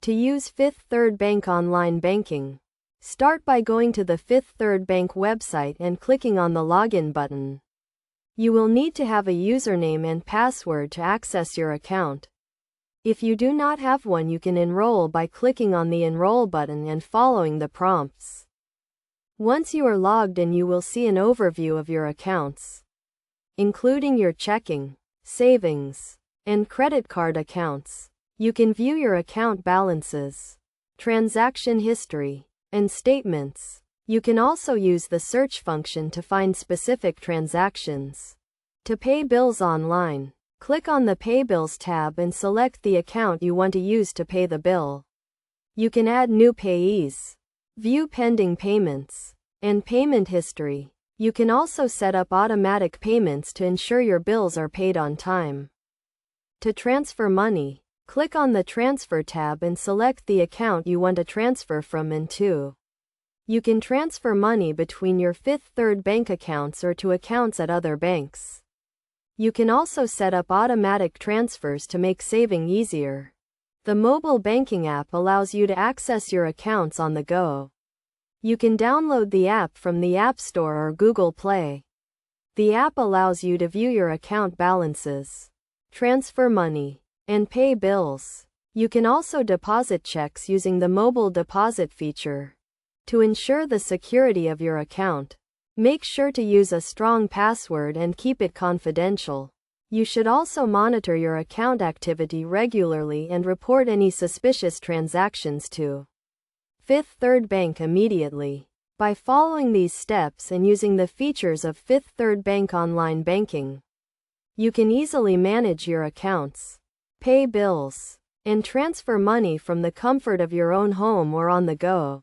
To use Fifth Third Bank online banking, start by going to the Fifth Third Bank website and clicking on the Login button. You will need to have a username and password to access your account. If you do not have one, you can enroll by clicking on the Enroll button and following the prompts. Once you are logged in, you will see an overview of your accounts, including your checking, savings, and credit card accounts. You can view your account balances, transaction history, and statements. You can also use the search function to find specific transactions. To pay bills online, click on the Pay Bills tab and select the account you want to use to pay the bill. You can add new payees, view pending payments, and payment history. You can also set up automatic payments to ensure your bills are paid on time. To transfer money, click on the Transfer tab and select the account you want to transfer from and to. You can transfer money between your Fifth Third Bank accounts or to accounts at other banks. You can also set up automatic transfers to make saving easier. The mobile banking app allows you to access your accounts on the go. You can download the app from the App Store or Google Play. The app allows you to view your account balances, transfer money, and pay bills. You can also deposit checks using the mobile deposit feature. To ensure the security of your account, make sure to use a strong password and keep it confidential. You should also monitor your account activity regularly and report any suspicious transactions to Fifth Third Bank immediately. By following these steps and using the features of Fifth Third Bank online banking, you can easily manage your accounts, pay bills, and transfer money from the comfort of your own home or on the go.